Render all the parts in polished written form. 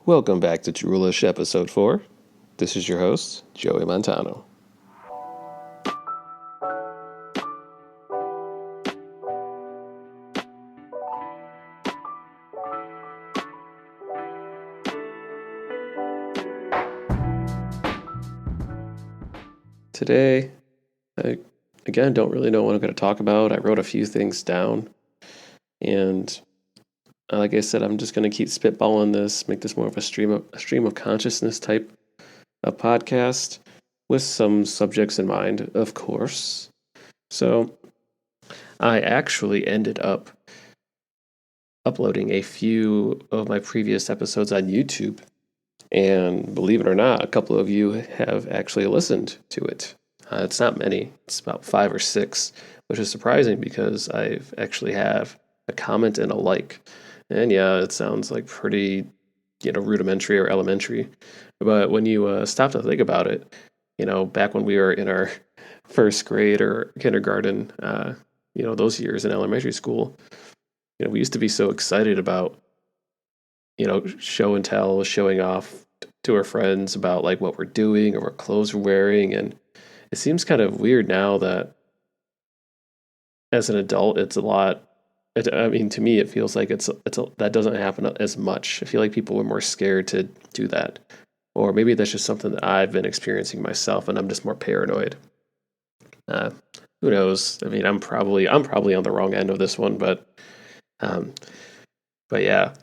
Welcome back to Droolish Episode 4. This is your host, Joey Montano. Today, I don't really know what I'm going to talk about. I wrote a few things down, and like I said, I'm just going to keep spitballing this, make this more of a stream of consciousness type of podcast with some subjects in mind, of course. So, I actually ended up uploading a few of my previous episodes on YouTube, and believe it or not, a couple of you have actually listened to it. It's not many, it's about 5 or 6, which is surprising because I've actually have a comment and a like. And yeah, it sounds like pretty, rudimentary or elementary. But when you stop to think about it, back when we were in our first grade or kindergarten, those years in elementary school, we used to be so excited about, show and tell, showing off to our friends about like what we're doing or what clothes we're wearing. And it seems kind of weird now that as an adult, it's a lot. To me, it feels like that doesn't happen as much. I feel like people were more scared to do that, or maybe that's just something that I've been experiencing myself, and I'm just more paranoid. Uh, who knows? I'm probably on the wrong end of this one, but um, but yeah,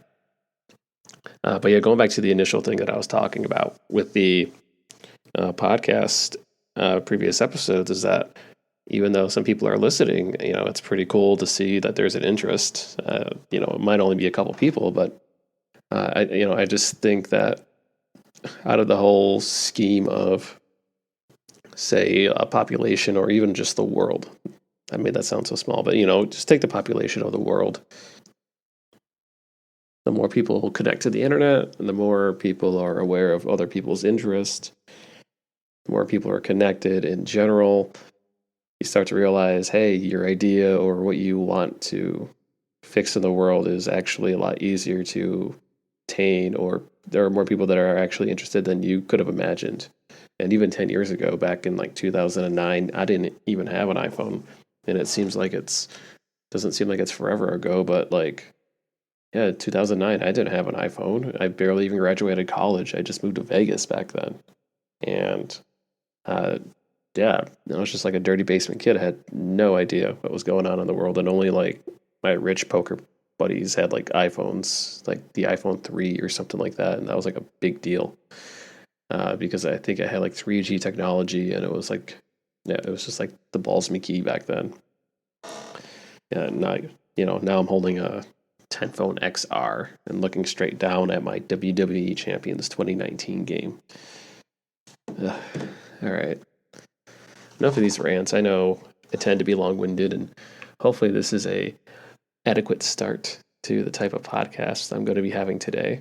going back to the initial thing that I was talking about with the podcast previous episodes is that even though some people are listening, it's pretty cool to see that there's an interest. It might only be a couple people, but I just think that out of the whole scheme of, say, a population or even just the world, I made that sound so small, but just take the population of the world. The more people connect to the internet, and the more people are aware of other people's interests, the more people are connected in general. You start to realize, hey, your idea or what you want to fix in the world is actually a lot easier to attain, or there are more people that are actually interested than you could have imagined. And even 10 years ago, back in like 2009, I didn't even have an iPhone. And it doesn't seem like it's forever ago, but like, yeah, 2009, I didn't have an iPhone. I barely even graduated college. I just moved to Vegas back then. And yeah, I was just like a dirty basement kid. I had no idea what was going on in the world, and only like my rich poker buddies had like iPhones, like the iPhone 3 or something like that, and that was like a big deal because I think I had like 3G technology, and it was like, yeah, it was just like the balls me key back then. And now I'm holding a 10 phone XR and looking straight down at my WWE Champions 2019 game. All right. Enough of these rants. I know I tend to be long-winded, and hopefully this is a adequate start to the type of podcast I'm going to be having today.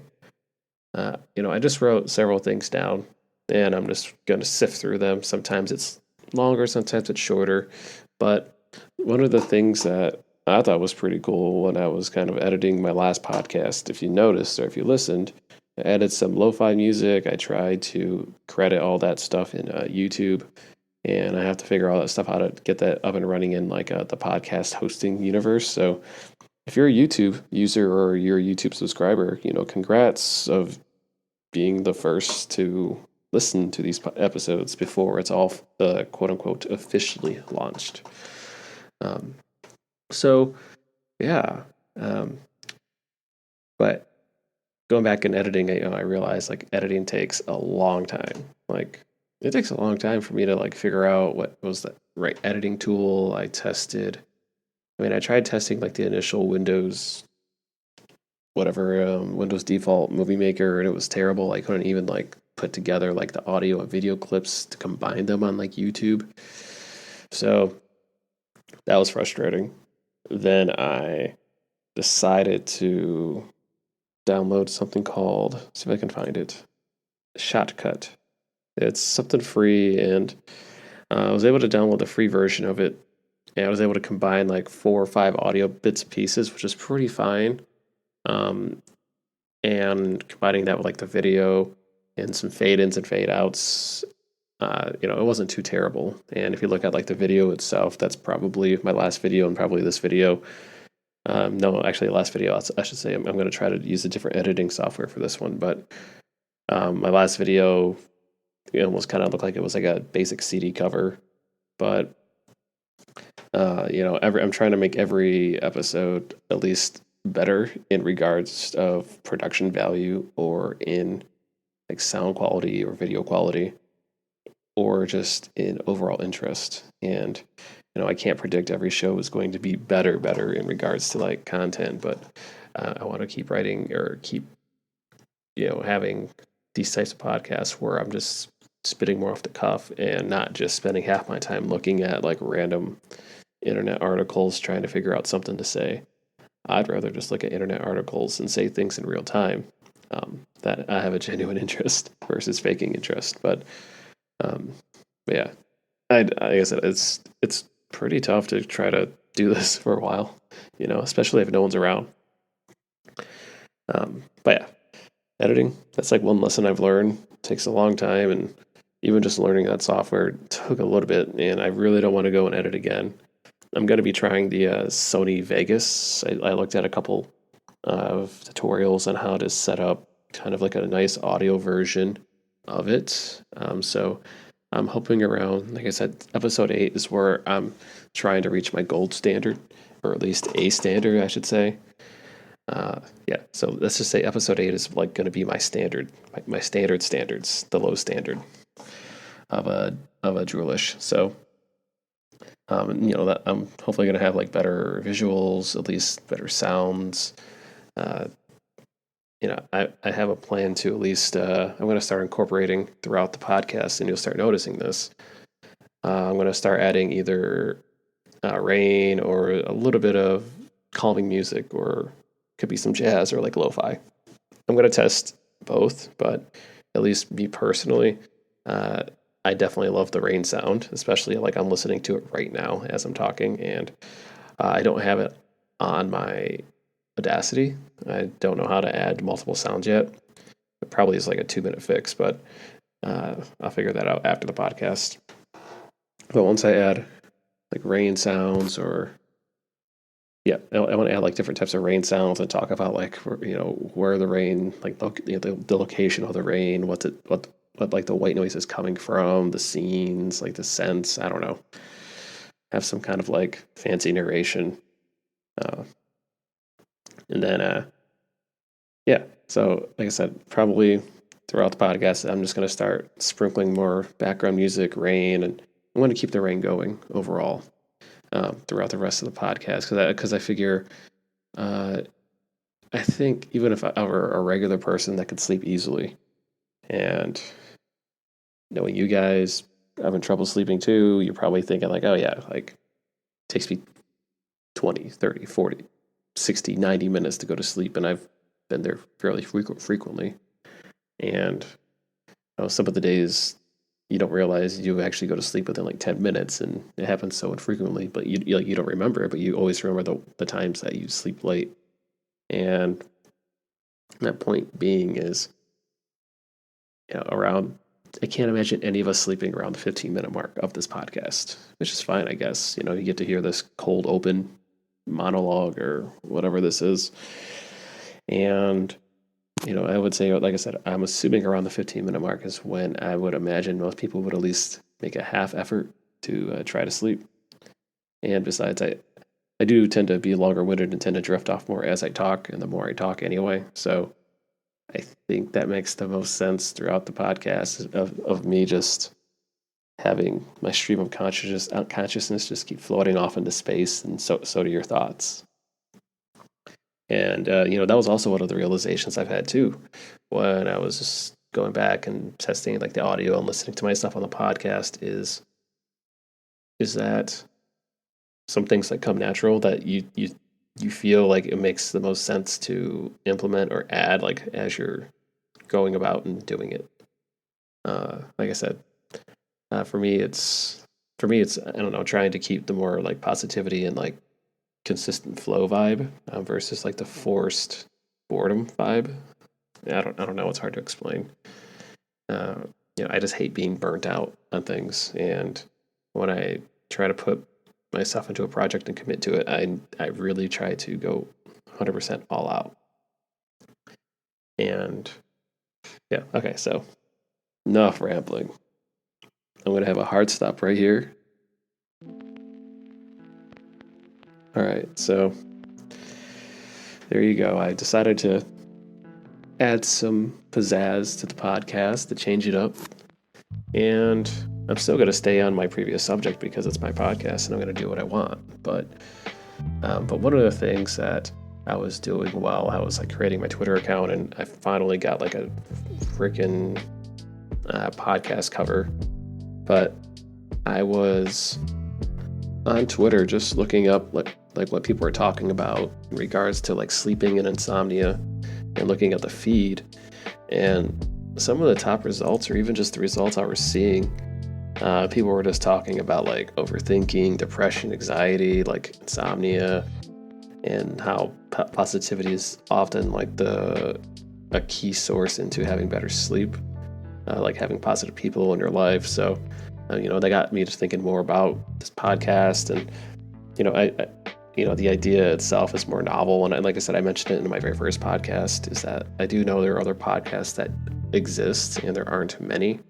I just wrote several things down, and I'm just going to sift through them. Sometimes it's longer, sometimes it's shorter, but one of the things that I thought was pretty cool when I was kind of editing my last podcast, if you noticed or if you listened, I added some lo-fi music. I tried to credit all that stuff in YouTube, and I have to figure all that stuff out to get that up and running in like the podcast hosting universe. So if you're a YouTube user or you're a YouTube subscriber, congrats of being the first to listen to these episodes before it's all quote unquote officially launched. So yeah, but going back and editing, I realized like editing takes a long time. Like it takes a long time for me to like figure out what was the right editing tool. I tried testing like the initial Windows, Windows default movie maker, and it was terrible. I couldn't even like put together like the audio and video clips to combine them on like YouTube. So that was frustrating. Then I decided to download something called, see if I can find it, Shotcut. It's something free, and I was able to download the free version of it, and I was able to combine like 4 or 5 audio bits and pieces, which is pretty fine. and combining that with like the video and some fade ins and fade outs, it wasn't too terrible. And if you look at like the video itself, that's probably my last video and probably this video. No, actually, the last video, I should say, I'm going to try to use a different editing software for this one. But my last video, it almost kind of looked like it was like a basic CD cover. But, I'm trying to make every episode at least better in regards of production value or in like sound quality or video quality or just in overall interest. And I can't predict every show is going to be better in regards to like content, but I want to keep writing or keep having these types of podcasts where I'm just spitting more off the cuff and not just spending half my time looking at like random internet articles trying to figure out something to say. I'd rather just look at internet articles and say things in real time that I have a genuine interest versus faking interest. But yeah, like I said, it's pretty tough to try to do this for a while, especially if no one's around. But yeah, editing, that's like one lesson I've learned. It takes a long time, and even just learning that software took a little bit, and I really don't want to go and edit again. I'm going to be trying the Sony Vegas. I looked at a couple of tutorials on how to set up kind of like a nice audio version of it. So I'm hoping around, like I said, episode 8 is where I'm trying to reach my gold standard, or at least a standard, I should say. So let's just say episode 8 is like going to be my standard, my standards, the low standard of a Droolish. So, that I'm hopefully going to have like better visuals, at least better sounds. I have a plan to at least, I'm going to start incorporating throughout the podcast, and you'll start noticing this. I'm going to start adding either rain or a little bit of calming music, or could be some jazz or like lo-fi. I'm going to test both, but at least me personally, I definitely love the rain sound, especially like I'm listening to it right now as I'm talking, and I don't have it on my Audacity. I don't know how to add multiple sounds yet. It probably is like a 2-minute fix, but I'll figure that out after the podcast. But once I add like rain sounds, or I want to add like different types of rain sounds and talk about like where the rain, like the location of the rain, what like the white noise is coming from, the scenes, like the scents. I don't know. Have some kind of like fancy narration. And then, so like I said, probably throughout the podcast, I'm just going to start sprinkling more background music, rain, and I'm going to keep the rain going overall throughout the rest of the podcast because I figure, I think even if I were a regular person that could sleep easily, and knowing you guys having trouble sleeping too, you're probably thinking like, oh yeah, like it takes me 20, 30, 40, 60, 90 minutes to go to sleep, and I've been there fairly frequently. And some of the days you don't realize you actually go to sleep within like 10 minutes, and it happens so infrequently, but you don't remember it, but you always remember the times that you sleep late. And that point being is, around, I can't imagine any of us sleeping around the 15-minute mark of this podcast, which is fine, I guess. You get to hear this cold open monologue or whatever this is. And, I would say, like I said, I'm assuming around the 15-minute mark is when I would imagine most people would at least make a half effort to try to sleep. And besides, I do tend to be longer winded and tend to drift off more as I talk, and the more I talk anyway. So I think that makes the most sense throughout the podcast of me just having my stream of consciousness just keep floating off into space, and so do your thoughts. And that was also one of the realizations I've had too, when I was just going back and testing like the audio and listening to myself on the podcast, is that some things that come natural that you feel like it makes the most sense to implement or add like as you're going about and doing it. Like I said, for me it's I don't know, trying to keep the more like positivity and like consistent flow vibe versus like the forced boredom vibe. I don't know. It's hard to explain. I just hate being burnt out on things. And when I try to put myself into a project and commit to it, I really try to go 100% all out. And yeah, okay, so enough rambling. I'm going to have a hard stop right here. All right, so there you go. I decided to add some pizzazz to the podcast to change it up. And I'm still going to stay on my previous subject because it's my podcast and I'm going to do what I want. But one of the things that I was doing while I was like creating my Twitter account, and I finally got like a freaking podcast cover, but I was on Twitter just looking up like what people were talking about in regards to like sleeping and insomnia, and looking at the feed, and some of the top results, or even just the results I was seeing, people were just talking about like overthinking, depression, anxiety, like insomnia, and how positivity is often like a key source into having better sleep, like having positive people in your life. So, that got me just thinking more about this podcast, and the idea itself is more novel. And like I said, I mentioned it in my very first podcast, is that I do know there are other podcasts that exist, and there aren't many.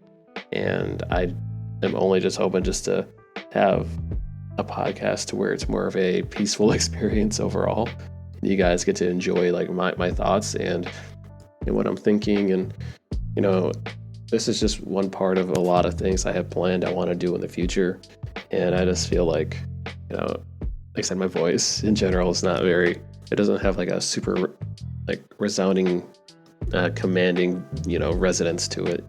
And I am only just hoping just to have a podcast to where it's more of a peaceful experience overall. You guys get to enjoy like my thoughts and what I'm thinking. And, this is just one part of a lot of things I have planned I want to do in the future. And I just feel like, like I said, my voice in general is not it doesn't have like a super like resounding, commanding, resonance to it.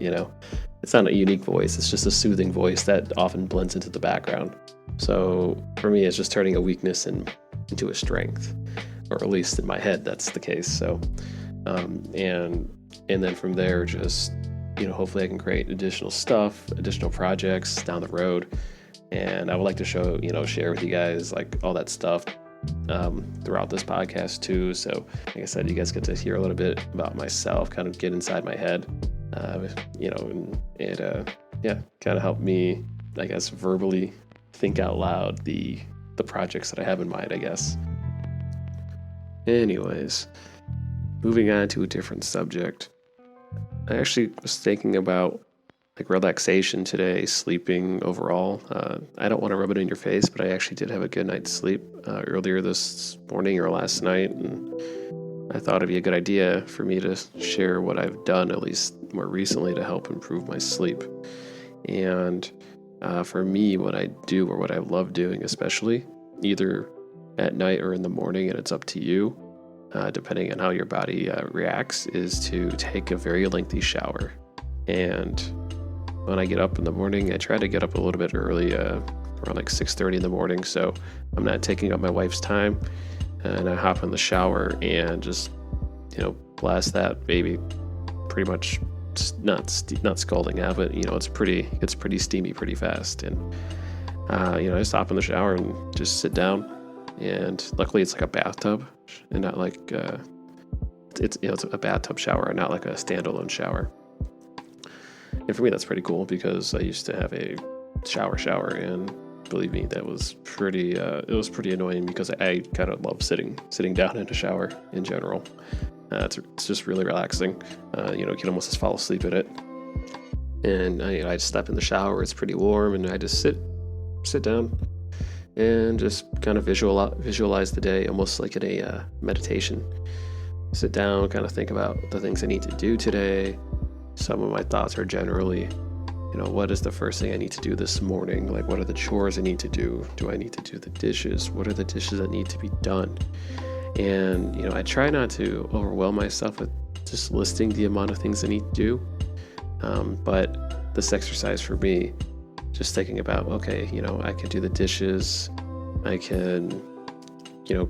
It's not a unique voice. It's just a soothing voice that often blends into the background. So for me, it's just turning a weakness into a strength, or at least in my head, that's the case. So, and then from there, just, hopefully I can create additional projects down the road. And I would like to share with you guys like all that stuff throughout this podcast too. So like I said, you guys get to hear a little bit about myself, kind of get inside my head, kind of help me, I guess, verbally think out loud the projects that I have in mind, I guess. Anyways, moving on to a different subject. I actually was thinking about like relaxation today, sleeping overall. I don't want to rub it in your face, but I actually did have a good night's sleep earlier this morning or last night, and I thought it'd be a good idea for me to share what I've done, at least more recently, to help improve my sleep. And for me, what I do, or what I love doing especially, either at night or in the morning, and it's up to you, depending on how your body reacts, is to take a very lengthy shower. And when I get up in the morning, I try to get up a little bit early, around like 6:30 in the morning, so I'm not taking up my wife's time. And I hop in the shower and just, blast that baby, pretty much not scalding out, but it's pretty steamy pretty fast. And I just hop in the shower and just sit down. And luckily it's like a bathtub, and not like it's a bathtub shower, not like a standalone shower. And for me, that's pretty cool, because I used to have a shower, and believe me, that was pretty annoying, because I kind of love sitting down in a shower in general. It's just really relaxing. You can almost just fall asleep in it. And I just step in the shower. It's pretty warm, and I just sit down and just kind of visualize the day, almost like in a meditation. Sit down, kind of think about the things I need to do today. Some of my thoughts are generally, what is the first thing I need to do this morning? Like, what are the chores I need to do? Do I need to do the dishes? What are the dishes that need to be done? And, I try not to overwhelm myself with just listing the amount of things I need to do. But this exercise for me, just thinking about, okay, I can do the dishes. I can,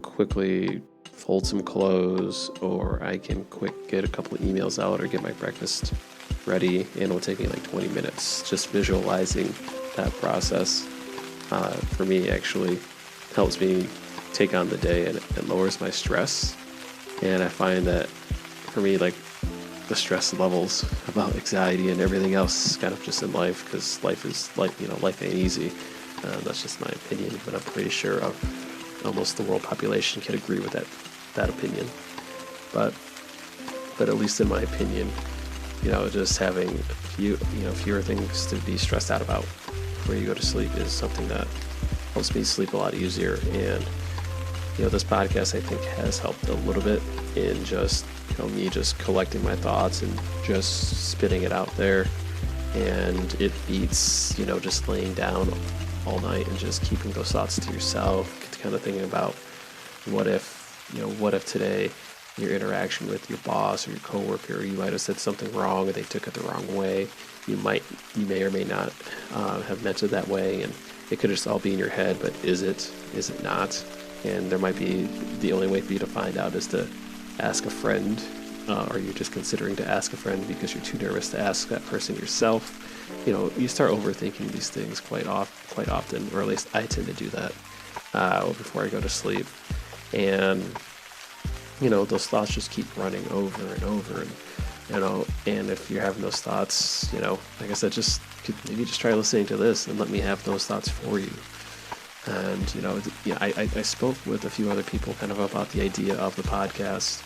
quickly fold some clothes, or I can get a couple of emails out, or get my breakfast ready, and it'll take me like 20 minutes. Just visualizing that process, for me, actually helps me take on the day, and it lowers my stress. And I find that for me, like, the stress levels, about anxiety and everything else kind of just in life, because life is life ain't easy. That's just my opinion, but I'm pretty sure almost the world population can agree with that opinion. But at least in my opinion, just having fewer things to be stressed out about before you go to sleep is something that helps me sleep a lot easier. And this podcast, I think, has helped a little bit in just me just collecting my thoughts and just spitting it out there. And it beats just laying down all night and just keeping those thoughts to yourself, kind of thinking about what if today your interaction with your boss or your coworker, you might have said something wrong and they took it the wrong way. You may or may not have meant it that way, and it could just all be in your head, but is it not? And there might be, the only way for you to find out is to ask a friend. Or you're just considering to ask a friend because you're too nervous to ask that person yourself. You start overthinking these things quite often, or at least I tend to do that before I go to sleep. And those thoughts just keep running over and over, and if you're having those thoughts, like I said, maybe just try listening to this and let me have those thoughts for you. And I spoke with a few other people kind of about the idea of the podcast,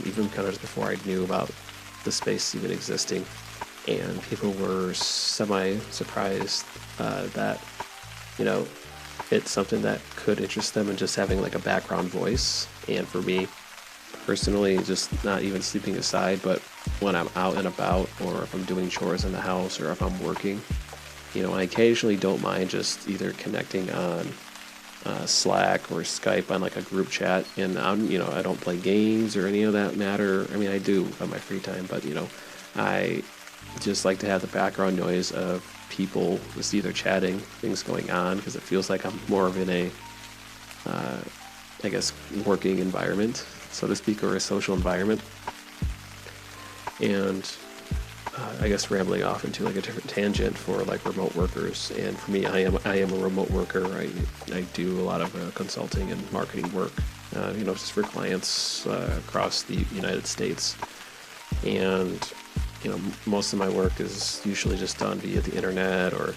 even kind of just before I knew about the space even existing, and people were semi-surprised that it's something that could interest them in just having like a background voice. And for me personally, just not even sleeping aside, but when I'm out and about, or if I'm doing chores in the house, or if I'm working, I occasionally don't mind just either connecting on Slack or Skype on like a group chat, and I don't play games or any of that matter. I mean, I do on my free time, but I just like to have the background noise of people just either chatting, things going on, because it feels like I'm more of in a working environment, so to speak, or a social environment. And I guess rambling off into like a different tangent for like remote workers. And for me, I am a remote worker. I do a lot of consulting and marketing work, just for clients across the United States. And most of my work is usually just done via the internet, or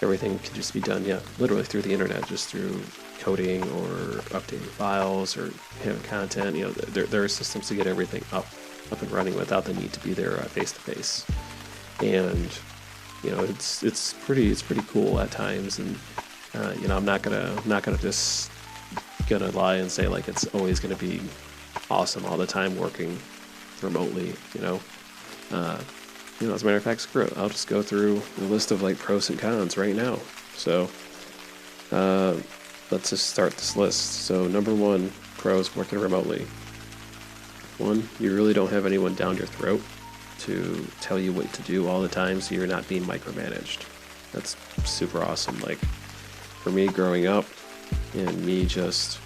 everything can just be done, literally through the internet, just through coding or updating files or content. There are systems to get everything up and running without the need to be there face to face. And it's pretty cool at times. And I'm not gonna just lie and say like it's always gonna be awesome all the time working remotely. As a matter of fact, screw it. I'll just go through the list of like pros and cons right now. So let's just start this list. So number 1, pros working remotely. 1, you really don't have anyone down your throat to tell you what to do all the time, so you're not being micromanaged. That's super awesome. Like for me growing up, and me just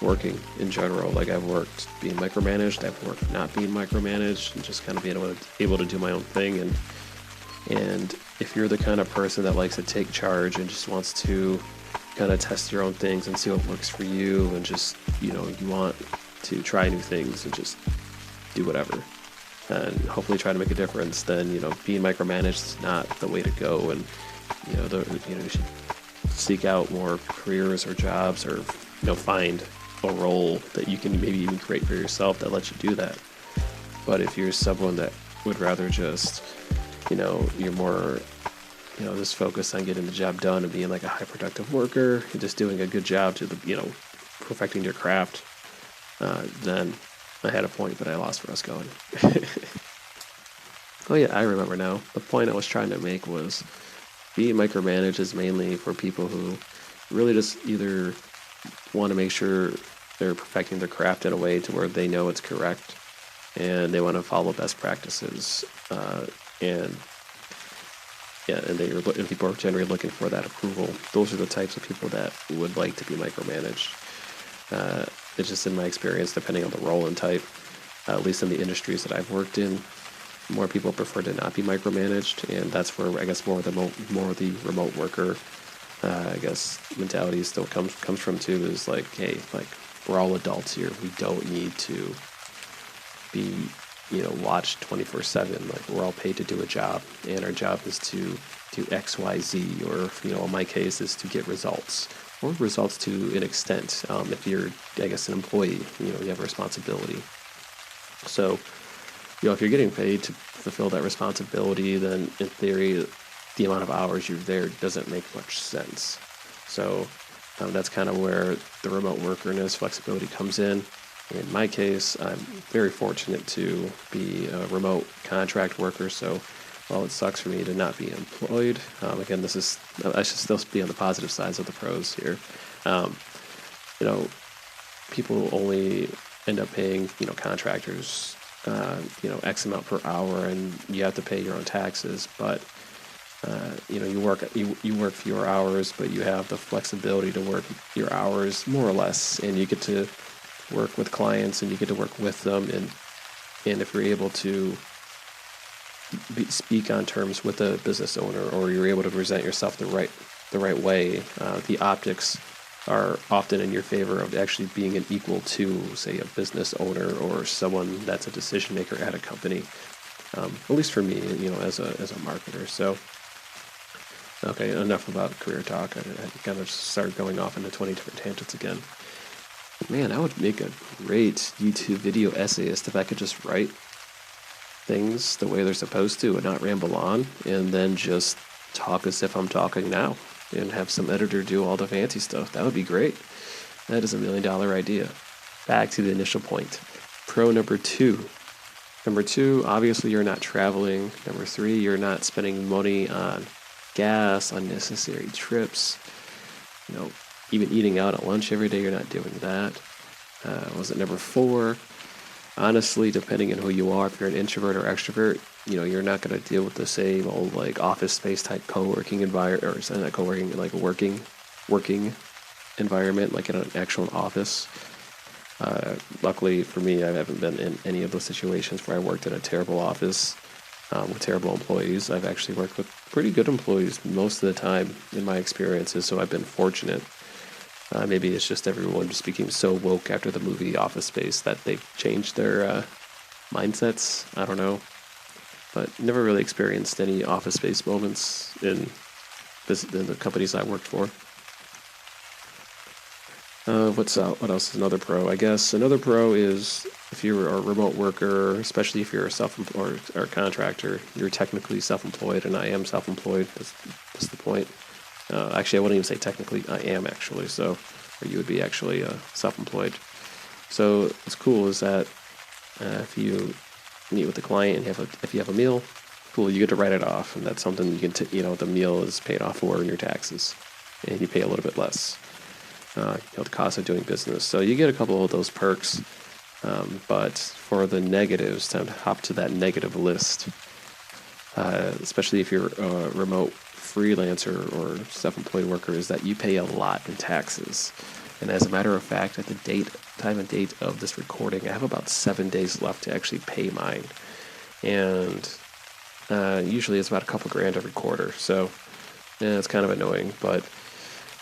working in general, like I've worked being micromanaged, I've worked not being micromanaged, and just kind of being able to do my own thing. And if you're the kind of person that likes to take charge and just wants to kind of test your own things and see what works for you, and just you want to try new things and just do whatever and hopefully try to make a difference, then being micromanaged is not the way to go. And you should seek out more careers or jobs, or find a role that you can maybe even create for yourself that lets you do that. But if you're someone that would rather just you're more just focused on getting the job done and being like a high productive worker and just doing a good job to the perfecting your craft, then I had a point, but I lost where I was going. Oh yeah, I remember now. The point I was trying to make was being micromanaged is mainly for people who really just either want to make sure they're perfecting their craft in a way to where they know it's correct, and they want to follow best practices, and people are generally looking for that approval. Those are the types of people that would like to be micromanaged. It's just in my experience, depending on the role and type, at least in the industries that I've worked in, more people prefer to not be micromanaged, and that's where I guess more of the remote worker mentality still comes from too. Is like, hey, like we're all adults here. We don't need to be watch 24/7. Like, we're all paid to do a job, and our job is to do X, Y, Z, or in my case, is to get results, or results to an extent. If you're, I guess, an employee, you have a responsibility. So, if you're getting paid to fulfill that responsibility, then in theory, the amount of hours you're there doesn't make much sense. So that's kind of where the remote workerness flexibility comes in. In my case, I'm very fortunate to be a remote contract worker. So while it sucks for me to not be employed, again, I should still be on the positive sides of the pros here. People only end up paying, contractors, X amount per hour, and you have to pay your own taxes. But you work fewer hours, but you have the flexibility to work your hours more or less, and you get to work with clients, and you get to work with them, and if you're able to speak on terms with a business owner, or you're able to present yourself the right way, the optics are often in your favor of actually being an equal to, say, a business owner or someone that's a decision maker at a company. At least for me, as a marketer. So, okay, enough about career talk. I kind of started going off into 20 different tangents again. Man, I would make a great YouTube video essayist if I could just write things the way they're supposed to and not ramble on, and then just talk as if I'm talking now, and have some editor do all the fancy stuff. That would be great. That is $1 million idea. Back to the initial point. Pro number two. Number two, obviously you're not traveling. Number three, you're not spending money on gas, unnecessary trips. Even eating out at lunch every day, you're not doing that. Was it number four? Honestly, depending on who you are, if you're an introvert or extrovert, you're not going to deal with the same old office space type co-working environment, or not co-working, working environment, like in an actual office. Luckily for me, I haven't been in any of those situations where I worked in a terrible office with terrible employees. I've actually worked with pretty good employees most of the time in my experiences, so I've been fortunate. Maybe it's just everyone just became so woke after the movie Office Space that they've changed their mindsets. I don't know. But never really experienced any Office Space moments in the companies I worked for. What else is another pro? I guess another pro is if you're a remote worker, especially if you're a self-employed or a contractor, you're technically self-employed, and I am self-employed. That's the point. Actually, I wouldn't even say technically. I am actually. So, or you would be actually self-employed. So what's cool is that if you meet with the client and if you have a meal, cool, you get to write it off, and that's something you can the meal is paid off for in your taxes, and you pay a little bit less. The cost of doing business. So you get a couple of those perks, but for the negatives, time to hop to that negative list. Especially if you're a remote freelancer or self-employed worker, is that you pay a lot in taxes. And as a matter of fact, at the time and date of this recording, I have about 7 days left to actually pay mine. And usually it's about a couple grand every quarter. So it's kind of annoying, but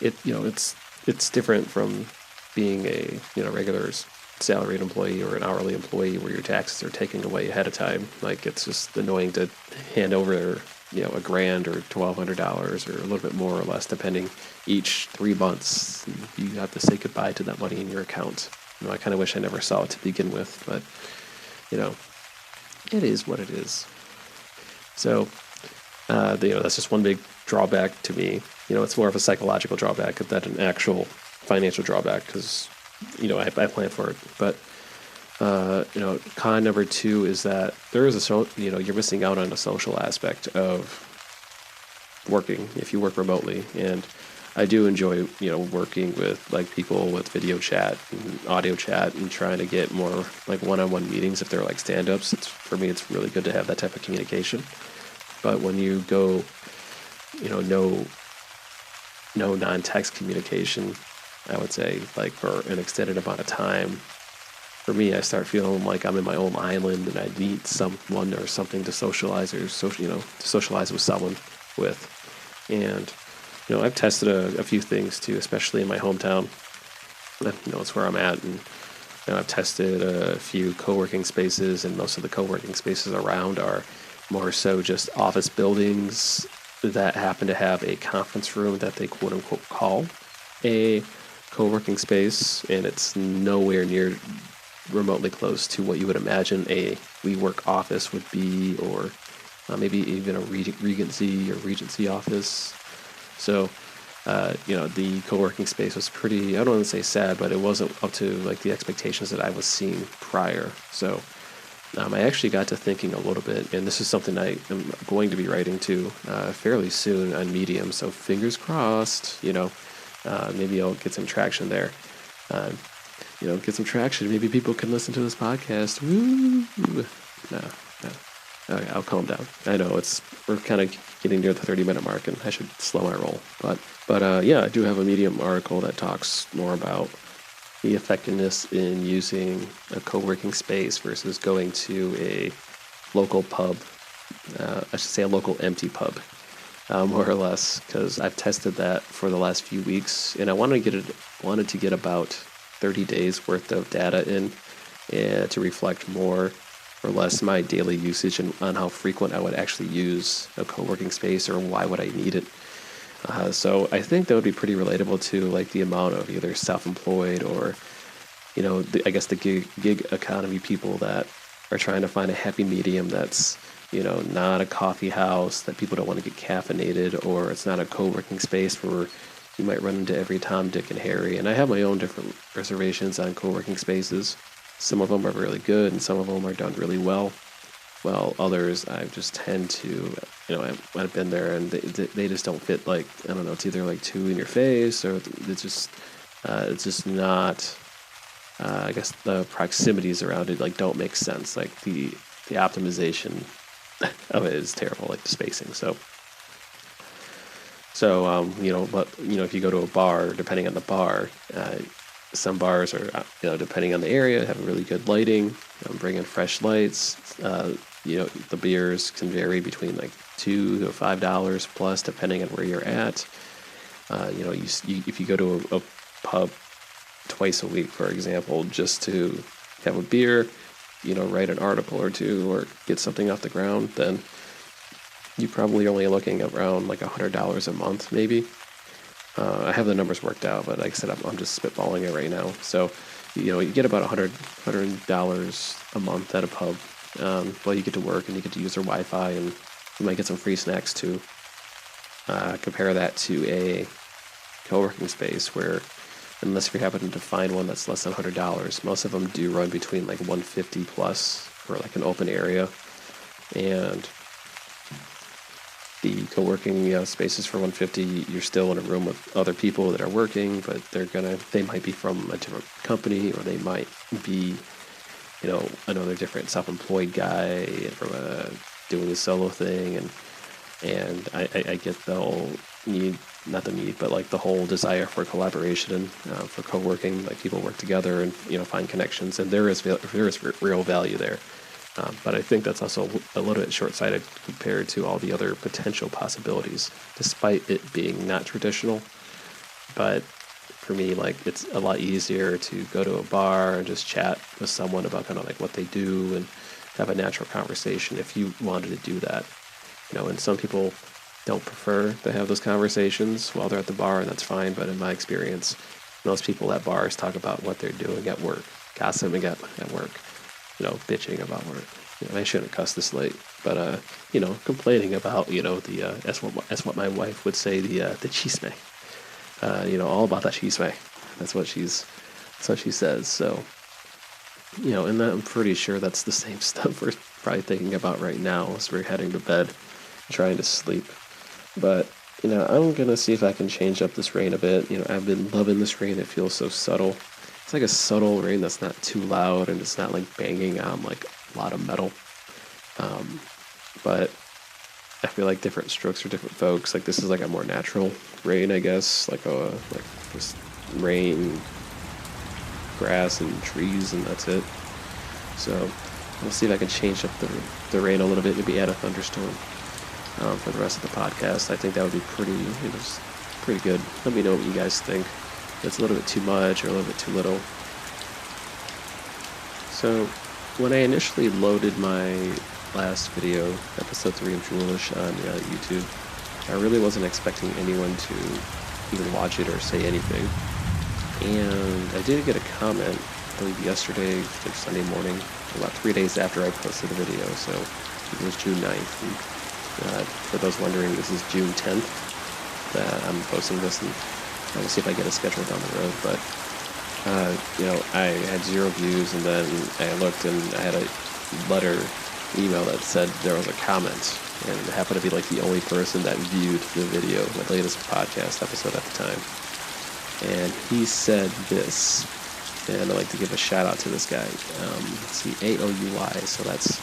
it's different from being a regular salaried employee or an hourly employee where your taxes are taken away ahead of time. It's just annoying to hand over $1,000 or $1,200 or a little bit more or less, depending, each 3 months. You have to say goodbye to that money in your account. I kind of wish I never saw it to begin with, but it is what it is. So that's just one big drawback to me. It's more of a psychological drawback than an actual financial drawback, because I plan for it. But con number two is that there is you're missing out on a social aspect of working if you work remotely. And I do enjoy working with people with video chat and audio chat, and trying to get more one-on-one meetings if they're stand-ups. For me, it's really good to have that type of communication. But when you go no non-text communication, I would say, for an extended amount of time, for me, I start feeling like I'm in my own island, and I need someone or something to socialize to socialize with someone with. And I've tested a few things too, especially in my hometown. It's where I'm at, and I've tested a few co-working spaces, and most of the co-working spaces around are more so just office buildings that happen to have a conference room that they quote unquote call a co-working space, and it's nowhere near remotely close to what you would imagine a WeWork office would be, or maybe even a Regency office. So the co-working space was pretty, I don't want to say sad, but it wasn't up to like the expectations that I was seeing prior. So I actually got to thinking a little bit, and this is something I am going to be writing to fairly soon on Medium. So fingers crossed, maybe I'll get some traction there. Get some traction. Maybe people can listen to this podcast. Woo! No. Okay, I'll calm down. I know we're kind of getting near the 30-minute mark, and I should slow my roll. But I do have a Medium article that talks more about the effectiveness in using a co-working space versus going to a local pub. I should say a local empty pub, more or less, because I've tested that for the last few weeks, and I wanted to get about 30 days worth of data in, and to reflect more or less my daily usage and on how frequent I would actually use a co-working space, or why would I need it. So I think that would be pretty relatable to like the amount of either self-employed or, the gig economy people that are trying to find a happy medium that's, not a coffee house that people don't want to get caffeinated, or it's not a co-working space where you might run into every Tom, Dick, and Harry. And I have my own different reservations on co-working spaces. Some of them are really good, and some of them are done really well. While others, I just tend to, I've been there, and they just don't fit. Like, I don't know, it's either like too in your face, or it's just not. I guess the proximities around it like don't make sense. Like the optimization of it is terrible, like the spacing. So if you go to a bar, depending on the bar, some bars are, depending on the area, have really good lighting, bring in fresh lights. The beers can vary between like $2 to $5 plus, depending on where you're at. If you go to a pub twice a week, for example, just to have a beer, write an article or two, or get something off the ground, then you're probably only looking around like $100 a month, maybe. I have the numbers worked out, but like I said, I'm just spitballing it right now. So, you get about $100 a month at a pub. Well, you get to work and you get to use their Wi-Fi, and you might get some free snacks too. Compare that to a co-working space where, unless you happen to find one that's less than $100, most of them do run between like $150 plus for like an open area, and the co-working spaces for $150, you're still in a room with other people that are working, but they might be from a different company, or they might be, another different self-employed guy from doing a solo thing, and I get the whole need, not the need, but like the whole desire for collaboration and for co-working, like people work together and find connections, and there is real value there. But I think that's also a little bit short-sighted compared to all the other potential possibilities, despite it being not traditional. But for me, like, it's a lot easier to go to a bar and just chat with someone about kind of like what they do and have a natural conversation if you wanted to do that. And some people don't prefer to have those conversations while they're at the bar, and that's fine. But in my experience, most people at bars talk about what they're doing at work, gossiping at work, bitching about work. I shouldn't cuss this late, but complaining about the as what my wife would say, the chisme. All about that chisme. That's what she says. So and I'm pretty sure that's the same stuff we're probably thinking about right now as we're heading to bed, trying to sleep. But I'm gonna see if I can change up this rain a bit. I've been loving this rain. It feels so subtle. It's like a subtle rain that's not too loud, and it's not like banging on like a lot of metal. But I feel like different strokes for different folks. Like this is like a more natural rain, I guess. Like just rain, grass, and trees, and that's it. So we'll see if I can change up the rain a little bit. Maybe add a thunderstorm for the rest of the podcast. I think that would be pretty good. Let me know what you guys think. If it's a little bit too much or a little bit too little. So, when I initially loaded my last video, episode 3 of Droolish on YouTube, I really wasn't expecting anyone to even watch it or say anything. And I did get a comment, I believe yesterday, like Sunday morning, about 3 days after I posted the video, so it was June 9th. And, for those wondering, this is June 10th that I'm posting this, and I will see if I get a schedule down the road, but I had 0 views, and then I looked and I had a email that said there was a comment, and it happened to be like the only person that viewed the video, the latest podcast episode at the time. And he said this, and I'd like to give a shout out to this guy. Let's see, AOUI, so that's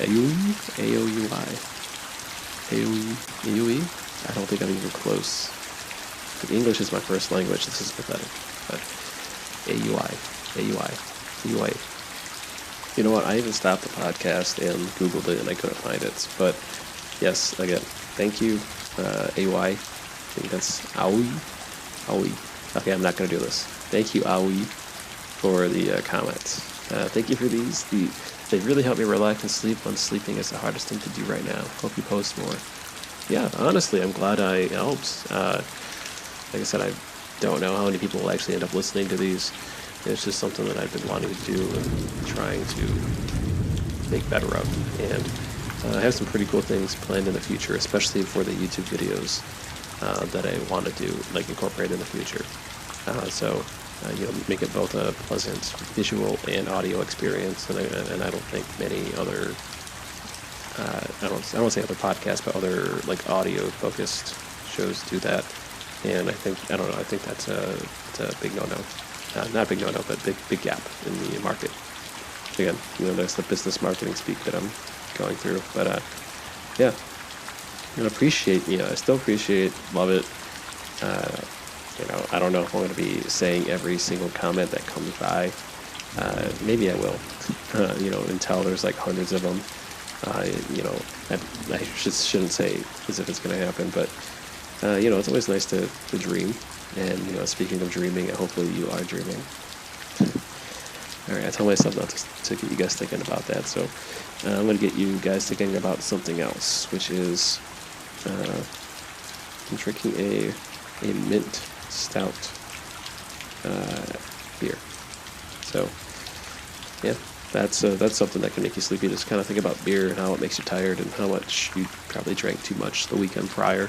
AOUI. AOUI? I don't think I'm even close. If English is my first language, this is pathetic. But AUI. You know what? I even stopped the podcast and Googled it and I couldn't find it. But yes, again, thank you, AUI. I think that's Aoi. Okay, I'm not going to do this. Thank you, Aoi, for the comments. Thank you for these. They really help me relax and sleep when sleeping is the hardest thing to do right now. Hope you post more. Yeah, honestly, I'm glad I helped. Like I said, I don't know how many people will actually end up listening to these. It's just something that I've been wanting to do and trying to make better of. And I have some pretty cool things planned in the future, especially for the YouTube videos that I want to do, like incorporate in the future. So make it both a pleasant visual and audio experience. And I don't think many other, I don't say other podcasts, but other like audio focused shows do that. And I think that's a big no-no. Not a big no-no, but big gap in the market. Again, that's the business marketing speak that I'm going through. But yeah, I still appreciate, love it. I don't know if I'm going to be saying every single comment that comes by. Maybe I will, until there's like hundreds of them. I shouldn't say as if it's going to happen, but it's always nice to dream. And, speaking of dreaming, hopefully you are dreaming. All right, I tell myself not to get you guys thinking about that. So I'm going to get you guys thinking about something else, which is I'm drinking a mint stout beer. So, yeah, that's something that can make you sleepy. Just kind of think about beer and how it makes you tired and how much you probably drank too much the weekend prior.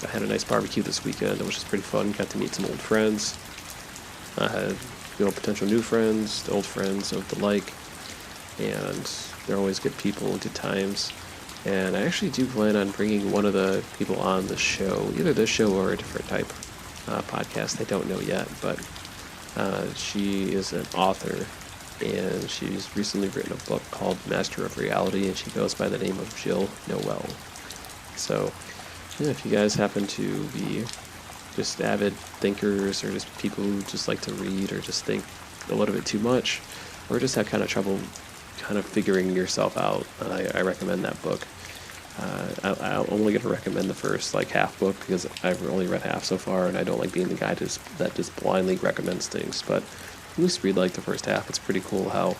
I had a nice barbecue this weekend, which was pretty fun. Got to meet some old friends. I had, potential new friends, the old friends of the like, and they're always good people, good times. And I actually do plan on bringing one of the people on the show, either this show or a different type podcast. I don't know yet, but she is an author, and she's recently written a book called Master of Reality, and she goes by the name of Jill Noel. So, if you guys happen to be just avid thinkers or just people who just like to read or just think a little bit too much or just have kind of trouble kind of figuring yourself out, I recommend that book. I'm only going to recommend the first half book because I've only read half so far, and I don't like being the guy that just blindly recommends things, but at least read the first half. It's pretty cool how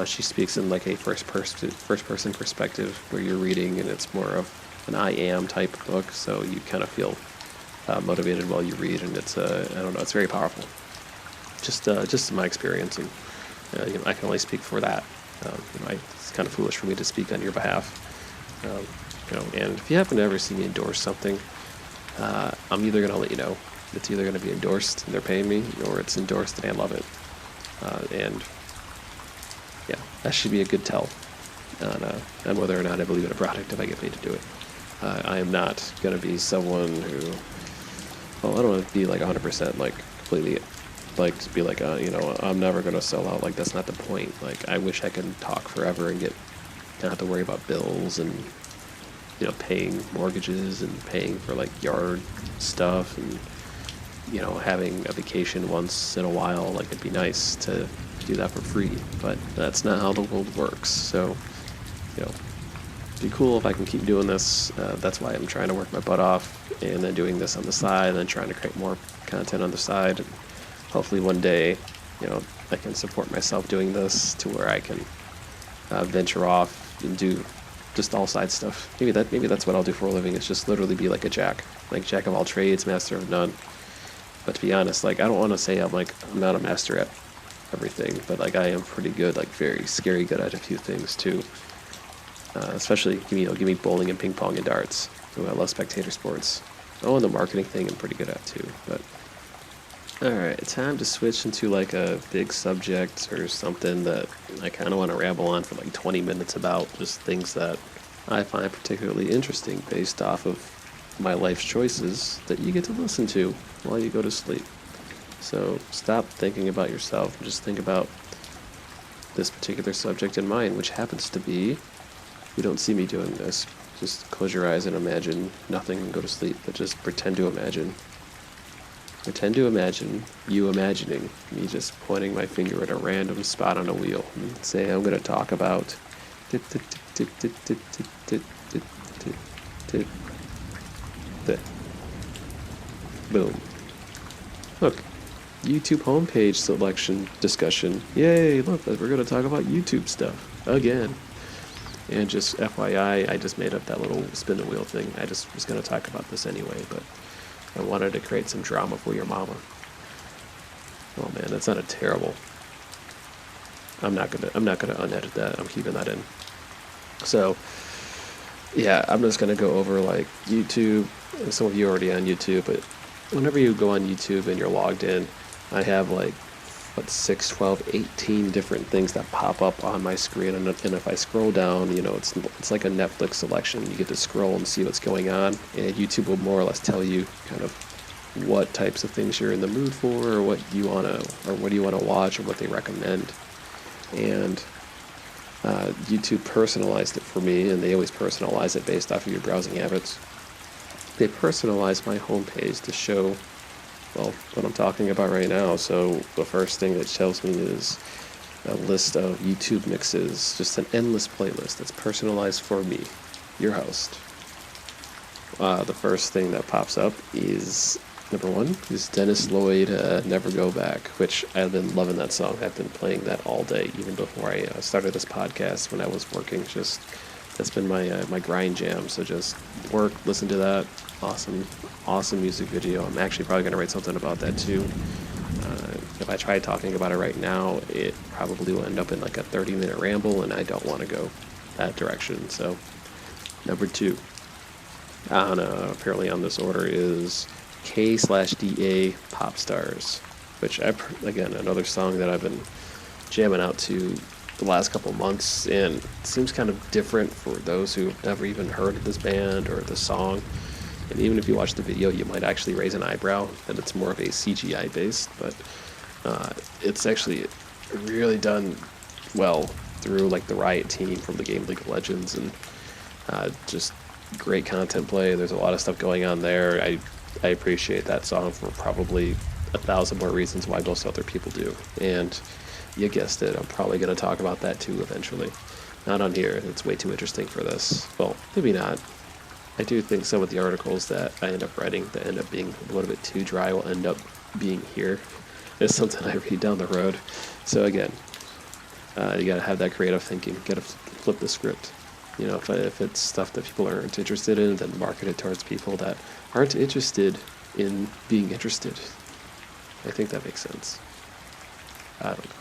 she speaks in a first person perspective where you're reading, and it's more of an I am type book, so you kind of feel motivated while you read, and it's it's very powerful. Just my experience, and I can only speak for that. It's kind of foolish for me to speak on your behalf. And if you happen to ever see me endorse something, I'm either going to let you know. It's either going to be endorsed and they're paying me, or it's endorsed and I love it. And yeah, that should be a good tell on whether or not I believe in a product if I get paid to do it. I am not going to be someone who, I don't want to be 100% completely to be I'm never going to sell out. That's not the point. I wish I could talk forever and not have to worry about bills and, paying mortgages and paying for yard stuff and, having a vacation once in a while. It'd be nice to do that for free, but that's not how the world works. So, it'd be cool if I can keep doing this. That's why I'm trying to work my butt off and then doing this on the side and then trying to create more content on the side. And hopefully one day, I can support myself doing this to where I can venture off and do just all side stuff. Maybe that's what I'll do for a living. Is just literally be like a jack of all trades, master of none. But to be honest, like I don't want to say I'm not a master at everything, but like I am pretty good, like very scary good at a few things too. Especially give me bowling and ping pong and darts. Ooh, I love spectator sports. Oh, and the marketing thing I'm pretty good at too. But all right, time to switch into like a big subject or something that I kind of want to ramble on for like 20 minutes about, just things that I find particularly interesting based off of my life's choices that you get to listen to while you go to sleep. So stop thinking about yourself and just think about this particular subject in mind, which happens to be, you don't see me doing this, just close your eyes and imagine nothing and go to sleep, but just pretend to imagine. Pretend to imagine you imagining me just pointing my finger at a random spot on a wheel and say I'm going to talk about boom. Look, YouTube homepage selection discussion. Yay, look, we're going to talk about YouTube stuff again. And just FYI, I just made up that little spin the wheel thing. I just was going to talk about this anyway, but I wanted to create some drama for your mama. Oh man, that sounded terrible. I'm not gonna unedit that. I'm keeping that in. So yeah, I'm just gonna go over like YouTube. Some of you are already on YouTube, but whenever you go on YouTube and you're logged in, I have like 6, 12, 18 different things that pop up on my screen, and if I scroll down, it's like a Netflix selection. You get to scroll and see what's going on, and YouTube will more or less tell you kind of what types of things you're in the mood for, or what do you want to watch, or what they recommend. And YouTube personalized it for me, and they always personalize it based off of your browsing habits. They personalize my homepage to show, well, what I'm talking about right now. So the first thing that tells me is a list of YouTube mixes, just an endless playlist that's personalized for me, your host. The first thing that pops up is, number one, is Dennis Lloyd, Never Go Back, which I've been loving that song. I've been playing that all day, even before I started this podcast when I was working. Just, that's been my grind jam. So just work, listen to that. Awesome music video. I'm actually probably going to write something about that too. If I try talking about it right now, it probably will end up in like a 30-minute ramble, and I don't want to go that direction. So, number 2, apparently on this order, is K/DA Pop Stars, which again, another song that I've been jamming out to the last couple months, and it seems kind of different for those who've never even heard of this band or the song. And even if you watch the video, you might actually raise an eyebrow that it's more of a CGI based, but it's actually really done well through like the Riot team from the game League of Legends, and just great content play. There's a lot of stuff going on there. I appreciate that song for probably 1,000 more reasons why most other people do. And you guessed it, I'm probably going to talk about that too eventually. Not on here, it's way too interesting for this. Well, maybe not. I do think some of the articles that I end up writing that end up being a little bit too dry will end up being here. It's something I read down the road. So again, you got to have that creative thinking. You got to flip the script. If it's stuff that people aren't interested in, then market it towards people that aren't interested in being interested. I think that makes sense. I don't know.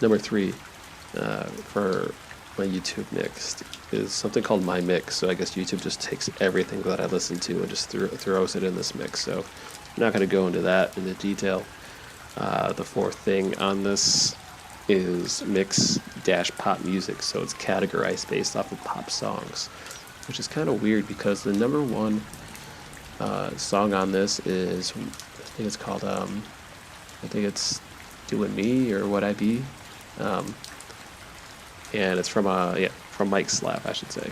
Number 3, for my YouTube mix is something called My Mix. So I guess YouTube just takes everything that I listen to and just throws it in this mix. So I'm not going to go into that in the detail. The 4th thing on this is mix-pop music. So it's categorized based off of pop songs, which is kind of weird because the number 1 song on this is, I think it's called, I think it's Doing Me or What I Be. And it's from Mike Slap, I should say.